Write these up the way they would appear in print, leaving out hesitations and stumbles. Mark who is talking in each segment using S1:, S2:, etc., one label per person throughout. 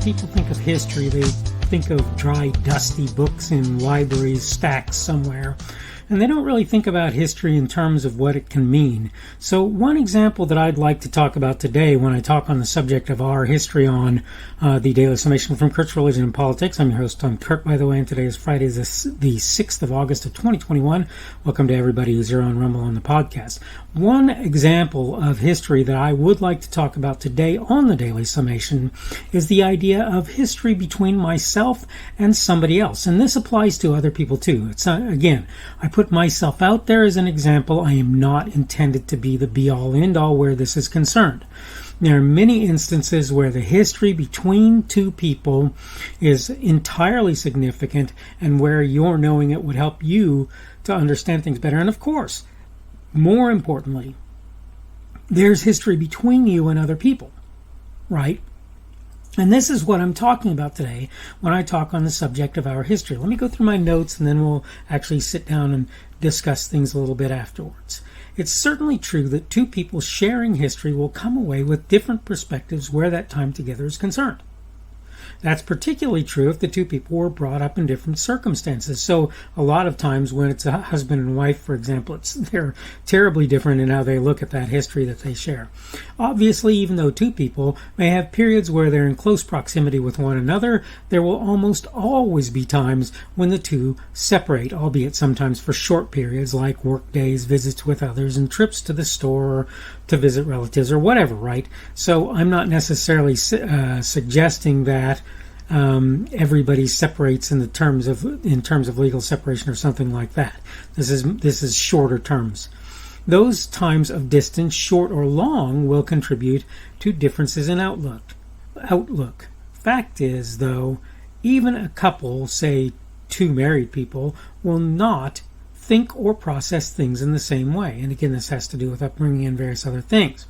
S1: people think of history, they think of dry, dusty books in libraries stacked somewhere. And they don't really think about history in terms of what it can mean. So one example that I'd like to talk about today when I talk on the subject of our history on the Daily Summation from Kurt's Religion and Politics. I'm your host, Tom Kurt, by the way, and today is Friday, the 6th of August of 2021. Welcome to everybody who's here on Rumble on the podcast. One example of history that I would like to talk about today on the Daily Summation is the idea of history between myself and somebody else. And this applies to other people too. It's again, I put myself out there as an example. I am not intended to be the be-all, end-all where this is concerned. There are many instances where the history between two people is entirely significant and where your knowing it would help you to understand things better. And of course, more importantly, there's history between you and other people, right? And this is what I'm talking about today when I talk on the subject of our history. Let me go through my notes and then we'll actually sit down and discuss things a little bit afterwards. It's certainly true that two people sharing history will come away with different perspectives where that time together is concerned. That's particularly true if the two people were brought up in different circumstances. So a lot of times when it's a husband and wife, for example, they're terribly different in how they look at that history that they share. Obviously, even though two people may have periods where they're in close proximity with one another, there will almost always be times when the two separate, albeit sometimes for short periods like work days, visits with others, and trips to the store or to visit relatives or whatever, right? So I'm not necessarily suggesting that everybody separates in terms of legal separation or something like that. This is shorter terms. Those times of distance, short or long, will contribute to differences in outlook. Fact is, though, even a couple, say two married people, will not think or process things in the same way. And again, this has to do with upbringing and various other things.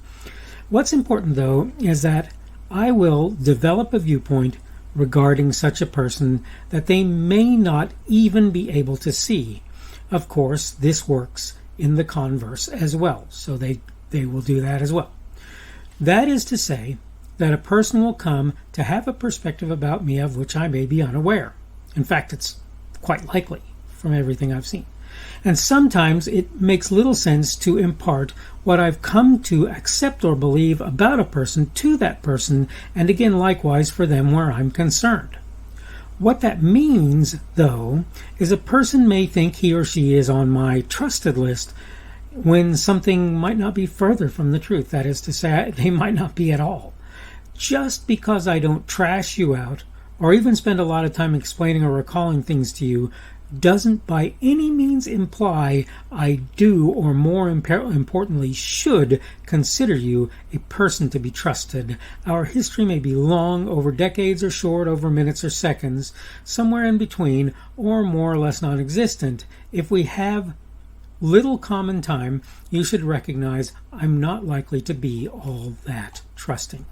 S1: What's important, though, is that I will develop a viewpoint regarding such a person that they may not even be able to see. Of course, this works in the converse as well, so they will do that as well. That is to say that a person will come to have a perspective about me of which I may be unaware. In fact, it's quite likely from everything I've seen. And sometimes it makes little sense to impart what I've come to accept or believe about a person to that person, and again, likewise for them where I'm concerned. What that means, though, is a person may think he or she is on my trusted list when something might not be further from the truth. That is to say, they might not be at all. Just because I don't trash you out or even spend a lot of time explaining or recalling things to you doesn't by any means imply I do, or more importantly, should consider you a person to be trusted. Our history may be long, over decades, or short, over minutes or seconds, somewhere in between, or more or less non-existent. If we have little common time, you should recognize I'm not likely to be all that trusting.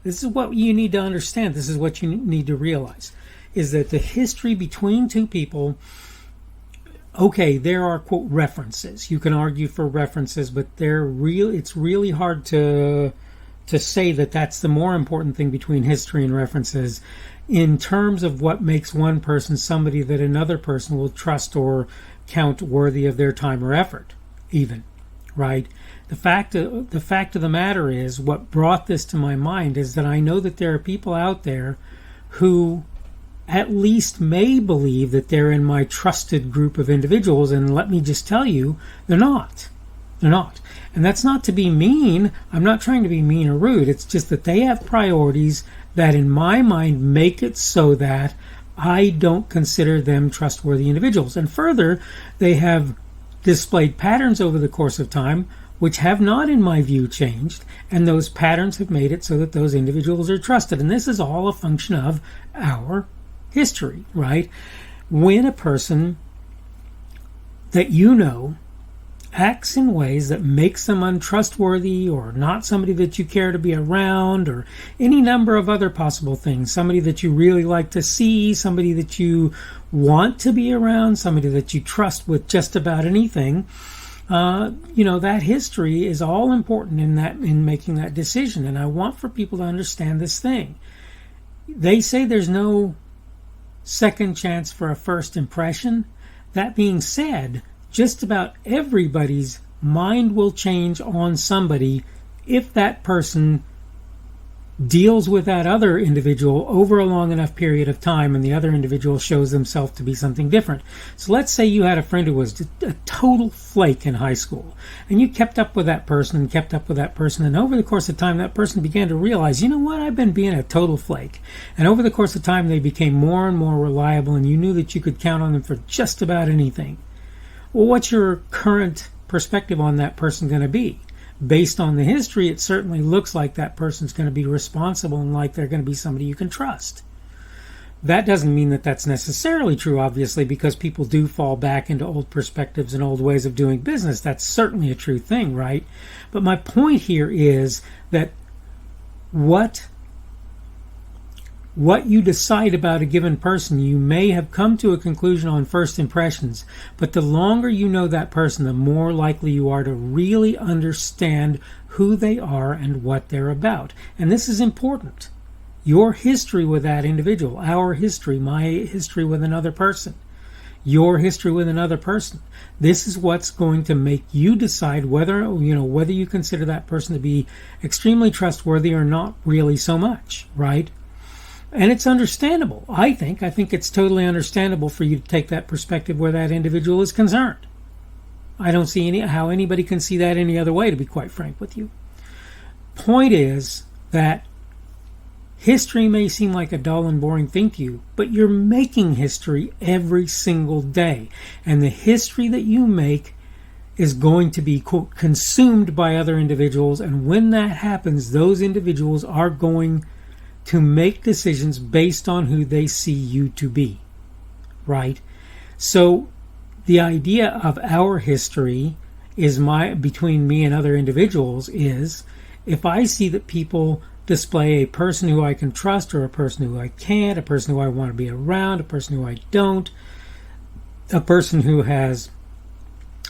S1: This is what you need to understand. This is what you need to realize, is that the history between two people, okay, there are, quote, references. You can argue for references, but it's really hard to say that that's the more important thing between history and references in terms of what makes one person somebody that another person will trust or count worthy of their time or effort, even, right? The fact of the matter is, what brought this to my mind is that I know that there are people out there who at least may believe that they're in my trusted group of individuals, and let me just tell you, they're not. They're not. And that's not to be mean. I'm not trying to be mean or rude. It's just that they have priorities that in my mind make it so that I don't consider them trustworthy individuals. And further, they have displayed patterns over the course of time which have not, in my view, changed, and those patterns have made it so that those individuals are trusted. And this is all a function of our history, right? When a person that you know acts in ways that makes them untrustworthy or not somebody that you care to be around, or any number of other possible things, somebody that you really like to see, somebody that you want to be around, somebody that you trust with just about anything, that history is all important in making that decision. And I want for people to understand this thing. They say there's no second chance for a first impression. That being said, just about everybody's mind will change on somebody if that person deals with that other individual over a long enough period of time and the other individual shows themselves to be something different. So let's say you had a friend who was a total flake in high school, and you kept up with that person and kept up with that person, and over the course of time that person began to realize, you know what, I've been being a total flake. And over the course of time they became more and more reliable, and you knew that you could count on them for just about anything. Well, what's your current perspective on that person going to be? Based on the history, it certainly looks like that person's going to be responsible and like they're going to be somebody you can trust. That doesn't mean that that's necessarily true, obviously, because people do fall back into old perspectives and old ways of doing business. That's certainly a true thing, right? But my point here is that what you decide about a given person, you may have come to a conclusion on first impressions, but the longer you know that person, the more likely you are to really understand who they are and what they're about. And this is important. Your history with that individual, our history, my history with another person, your history with another person. This is what's going to make you decide whether you consider that person to be extremely trustworthy or not really so much, right? And it's understandable, I think. I think it's totally understandable for you to take that perspective where that individual is concerned. I don't see how anybody can see that any other way, to be quite frank with you. Point is that history may seem like a dull and boring thing to you, but you're making history every single day. And the history that you make is going to be, quote, consumed by other individuals. And when that happens, those individuals are going to make decisions based on who they see you to be, right? So the idea of our history is between me and other individuals is, if I see that people display a person who I can trust or a person who I can't, a person who I want to be around, a person who I don't, a person who has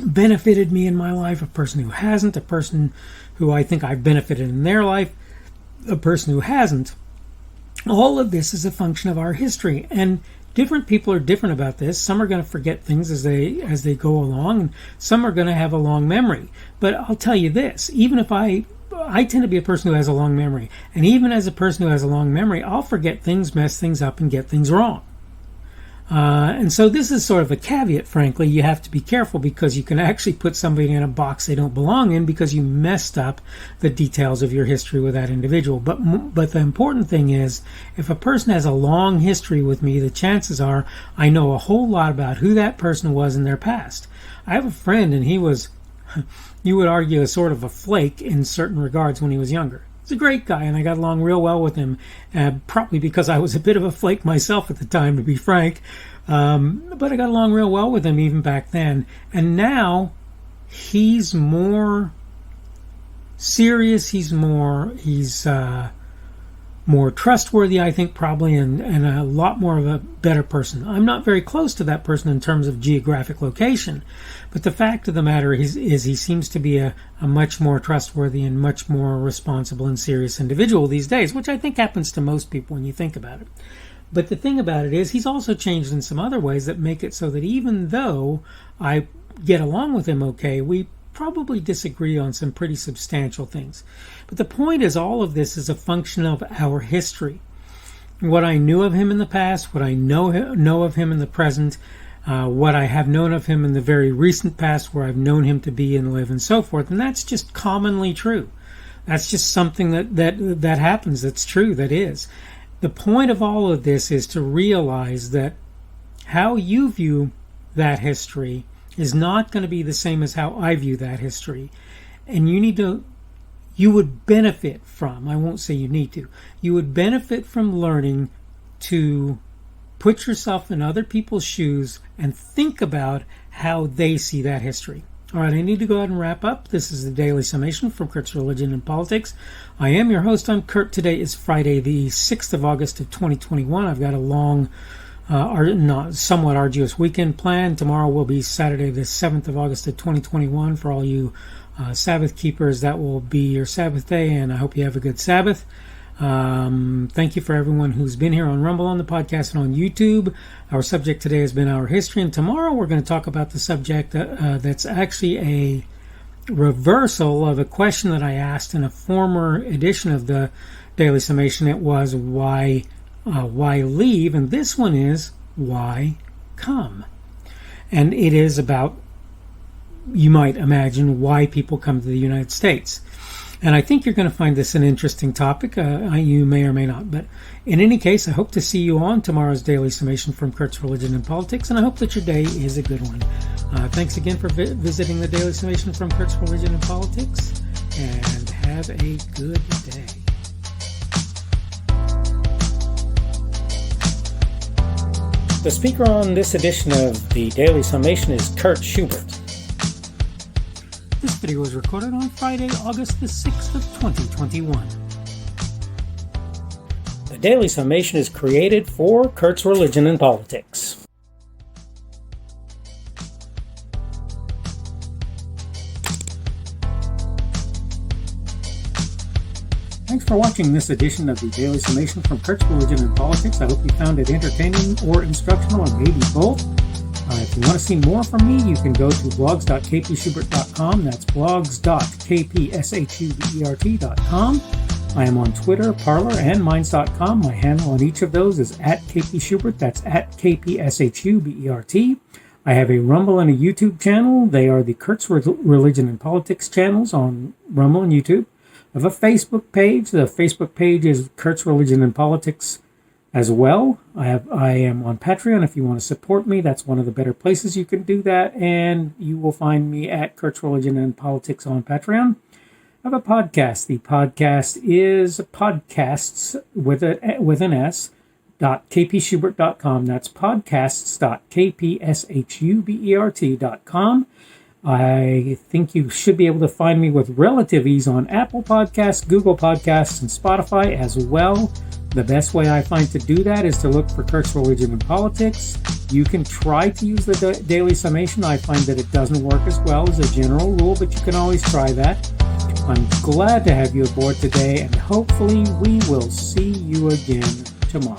S1: benefited me in my life, a person who hasn't, a person who I think I've benefited in their life, a person who hasn't, all of this is a function of our history, and different people are different about this. Some are going to forget things as they go along, and some are going to have a long memory. But I'll tell you this, even if I tend to be a person who has a long memory, and even as a person who has a long memory, I'll forget things, mess things up, and get things wrong. And so this is sort of a caveat, frankly. You have to be careful because you can actually put somebody in a box they don't belong in because you messed up the details of your history with that individual. But the important thing is, if a person has a long history with me, the chances are I know a whole lot about who that person was in their past. I have a friend, and he was, you would argue, a sort of a flake in certain regards when he was younger. He's a great guy, and I got along real well with him, probably because I was a bit of a flake myself at the time, to be frank. But I got along real well with him even back then. And now he's more serious. He's more trustworthy, I think, probably, and a lot more of a better person. I'm not very close to that person in terms of geographic location, but the fact of the matter is he seems to be a much more trustworthy and much more responsible and serious individual these days, which I think happens to most people when you think about it. But the thing about it is he's also changed in some other ways that make it so that even though I get along with him okay, we probably disagree on some pretty substantial things. But the point is, all of this is a function of our history. What I knew of him in the past, what I know of him in the present, what I have known of him in the very recent past, where I've known him to be and live and so forth. And that's just commonly true. That's just something that happens, that's true, that is. The point of all of this is to realize that how you view that history is not going to be the same as how I view that history. And you would benefit from, I won't say you need to, you would benefit from learning to put yourself in other people's shoes and think about how they see that history. All right, I need to go ahead and wrap up. This is the Daily Summation from Kurt's Religion and Politics. I am your host. I'm Kurt. Today is Friday, the 6th of August of 2021. I've got a long, somewhat arduous weekend planned. Tomorrow will be Saturday, the 7th of August of 2021. For all you Sabbath keepers, that will be your Sabbath day, and I hope you have a good Sabbath. Thank you for everyone who's been here on Rumble, on the podcast, and on YouTube. Our subject today has been our history, and tomorrow we're going to talk about the subject that's actually a reversal of a question that I asked in a former edition of the Daily Summation. It was why leave, and this one is why come. And it is about, you might imagine, why people come to the United States. And I think you're going to find this an interesting topic. You may or may not. But in any case, I hope to see you on tomorrow's Daily Summation from Kurt's Religion and Politics, and I hope that your day is a good one. Thanks again for visiting the Daily Summation from Kurt's Religion and Politics, and have a good day. The speaker on this edition of the Daily Summation is Kurt Schubert. This video was recorded on Friday, August the 6th of 2021. The Daily Summation is created for Kurt's Religion and Politics. Thanks for watching this edition of the Daily Summation from Kurt's Religion and Politics. I hope you found it entertaining or instructional, or maybe both. If you want to see more from me, you can go to blogs.kpschubert.com. That's blogs.kpschubert.com. I am on Twitter, Parler, and Minds.com. My handle on each of those is @kpschubert. That's @kpschubert. I have a Rumble and a YouTube channel. They are the Kurt's Religion and Politics channels on Rumble and YouTube. I have a Facebook page. The Facebook page is Kurt's Religion and Politics as well. I am on Patreon. If you want to support me, that's one of the better places you can do that, and you will find me at Kurt's Religion and Politics on Patreon. I have a podcast. The podcast is podcasts with an S .kpschubert.com. That's podcasts.kpschubert.com. I think you should be able to find me with relative ease on Apple Podcasts, Google Podcasts, and Spotify as well. The best way I find to do that is to look for Kurt's Religion and Politics. You can try to use the Daily Summation. I find that it doesn't work as well as a general rule, but you can always try that. I'm glad to have you aboard today, and hopefully we will see you again tomorrow.